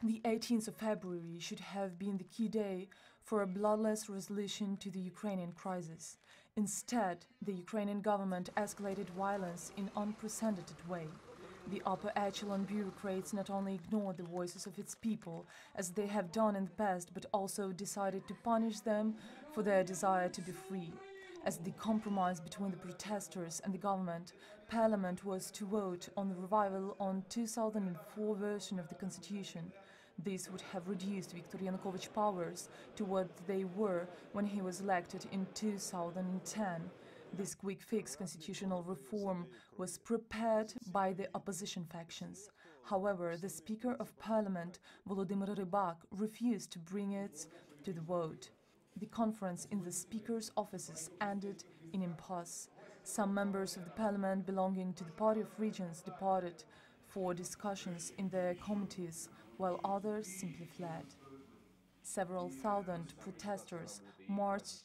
The 18th of February should have been the key day for a bloodless resolution to the Ukrainian crisis. Instead, the Ukrainian government escalated violence in an unprecedented way. The upper echelon bureaucrats not only ignored the voices of its people, as they have done in the past, but also decided to punish them for their desire to be free. As the compromise between the protesters and the government, Parliament was to vote on the revival on 2004 version of the Constitution. This would have reduced Viktor Yanukovych's powers to what they were when he was elected in 2010. This quick-fix constitutional reform was prepared by the opposition factions. However, the Speaker of Parliament, Volodymyr Rybak, refused to bring it to the vote. The conference in the Speaker's offices ended in impasse. Some members of the parliament belonging to the Party of Regions departed for discussions in their committees, while others simply fled. Several thousand protesters marched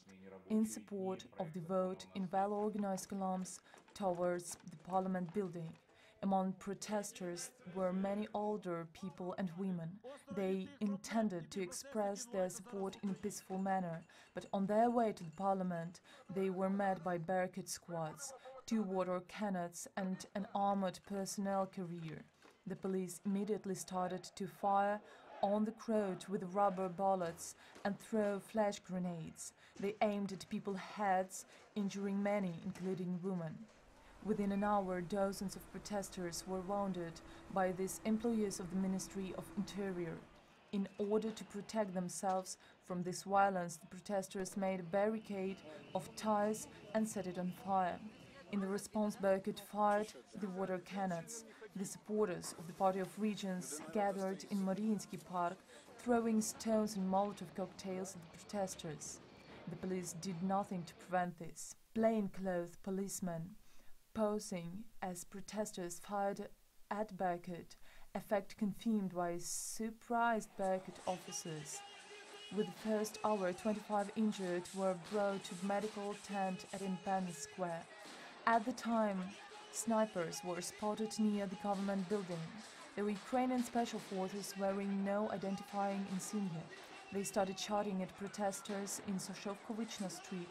in support of the vote in well-organized columns towards the parliament building. Among protesters were many older people and women. They intended to express their support in a peaceful manner, but on their way to the parliament, they were met by barricade squads, 2 water cannons and an armored personnel carrier. The police immediately started to fire on the crowd with rubber bullets and throw flash grenades. They aimed at people's heads, injuring many, including women. Within an hour, dozens of protesters were wounded by these employees of the Ministry of Interior. In order to protect themselves from this violence, the protesters made a barricade of tires and set it on fire. In the response, barricade fired the water cannons. The supporters of the Party of Regions gathered in Mariinsky Park, throwing stones and Molotov cocktails at the protesters. The police did nothing to prevent this. Plainclothes policemen posing as protesters fired at barricade, a fact confirmed by surprised barricade officers. With the first hour, 25 injured were brought to the medical tent at Independence Square. At the time, snipers were spotted near the government building. There were Ukrainian special forces wearing no identifying insignia. They started shouting at protesters in Soshovkovichna Street.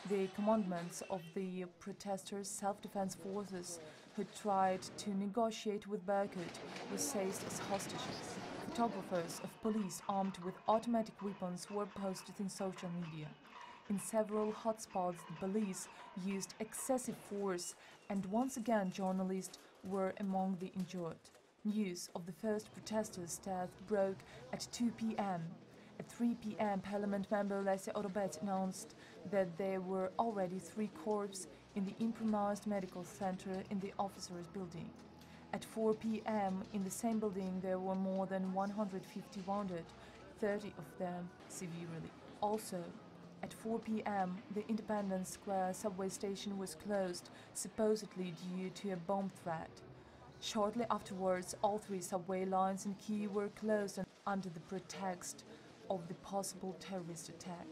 The commandments of the protesters' self-defense forces who tried to negotiate with barricade were seized as hostages. Photographers of police armed with automatic weapons were posted in social media. In several hotspots, the police used excessive force, and once again journalists were among the injured. News of the first protesters' death broke at 2 p.m. At 3 p.m., Parliament member Lesya Orobec announced that there were already 3 corpses in the improvised medical center in the officers' building. At 4 p.m., in the same building, there were more than 150 wounded, 30 of them severely. Also, at 4 p.m., the Independence Square subway station was closed, supposedly due to a bomb threat. Shortly afterwards, all 3 subway lines in Kyiv were closed under the pretext of the possible terrorist attack.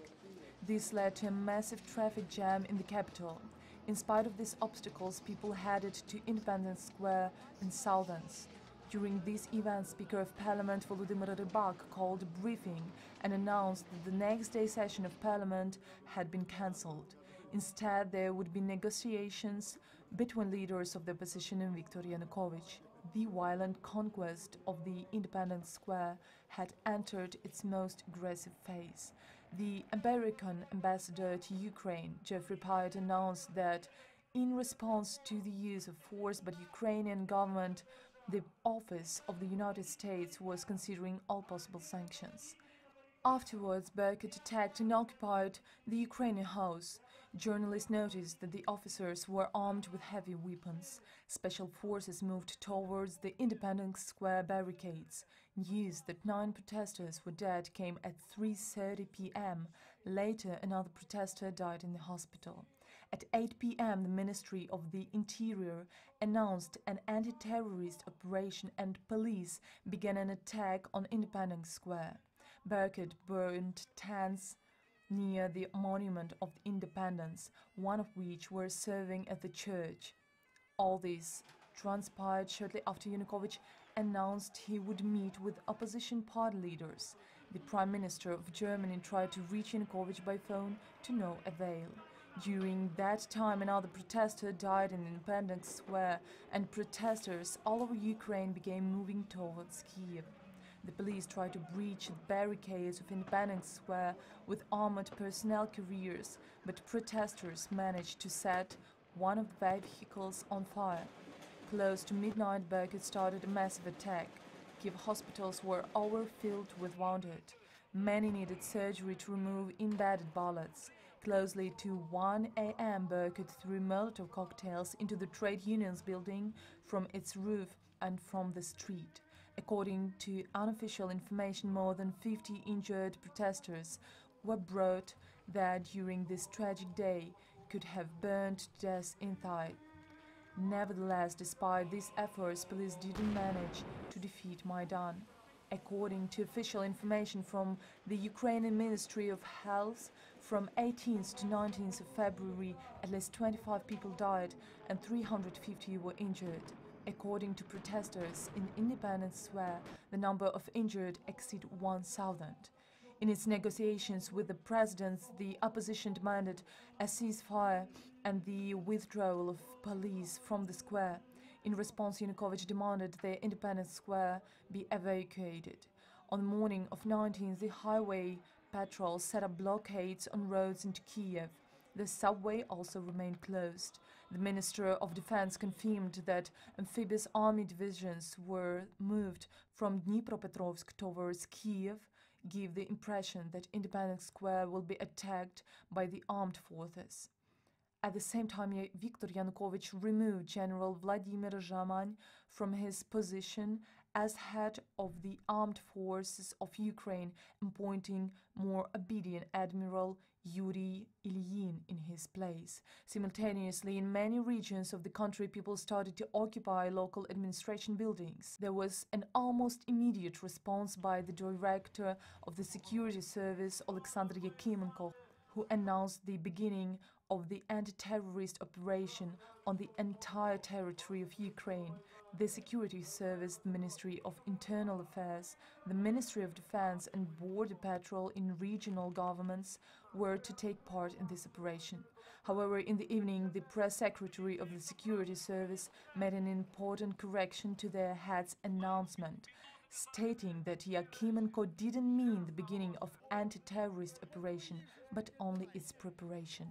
This led to a massive traffic jam in the capital. In spite of these obstacles, people headed to Independence Square in Southends. During these events, Speaker of Parliament Volodymyr Rybak called a briefing and announced that the next day's session of Parliament had been cancelled. Instead, there would be negotiations between leaders of the opposition and Viktor Yanukovych. The violent conquest of the Independence Square had entered its most aggressive phase. The American ambassador to Ukraine, Jeffrey Pyatt, announced that in response to the use of force by the Ukrainian government, the Office of the United States was considering all possible sanctions. Afterwards, barricade attacked and occupied the Ukrainian house. Journalists noticed that the officers were armed with heavy weapons. Special forces moved towards the Independence Square barricades. News that 9 protesters were dead came at 3:30 p.m. Later, another protester died in the hospital. At 8 p.m., the Ministry of the Interior announced an anti-terrorist operation and police began an attack on Independence Square. Barricade burned tents near the Monument of Independence, one of which were serving at the church. All this transpired shortly after Yanukovych announced he would meet with opposition party leaders. The Prime Minister of Germany tried to reach Yanukovych by phone to no avail. During that time, another protester died in Independence Square, and protesters all over Ukraine began moving towards Kiev. The police tried to breach the barricades of Independence Square with armored personnel carriers, but protesters managed to set one of the vehicles on fire. Close to midnight, Berkut started a massive attack. Kiev hospitals were overfilled with wounded. Many needed surgery to remove embedded bullets. Closely to 1 a.m., Berkut threw Molotov cocktails into the trade unions building from its roof and from the street. According to unofficial information, more than 50 injured protesters were brought that during this tragic day could have burned to death inside. Nevertheless, despite these efforts, police didn't manage to defeat Maidan. According to official information from the Ukrainian Ministry of Health, from 18th to 19th of February, at least 25 people died and 350 were injured. According to protesters in Independence Square, the number of injured exceed 1,000. In its negotiations with the president, the opposition demanded a ceasefire and the withdrawal of police from the square. In response, Yanukovych demanded the Independence Square be evacuated. On the morning of 19th, the highway patrols set up blockades on roads into Kiev. The subway also remained closed. The Minister of Defense confirmed that amphibious army divisions were moved from Dnipropetrovsk towards Kiev, give the impression that Independence Square will be attacked by the armed forces. At the same time, Viktor Yanukovych removed General Vladimir Zhaman from his position as head of the armed forces of Ukraine, appointing more obedient Admiral Yuri Ilyin in his place. Simultaneously, in many regions of the country, people started to occupy local administration buildings. There was an almost immediate response by the director of the security service, Alexander Yakimenko, who announced the beginning of the anti-terrorist operation on the entire territory of Ukraine. The Security Service, the Ministry of Internal Affairs, the Ministry of Defense and Border Patrol in regional governments were to take part in this operation. However, in the evening, the press secretary of the Security Service made an important correction to their head's announcement, stating that Yakimenko didn't mean the beginning of anti-terrorist operation, but only its preparation.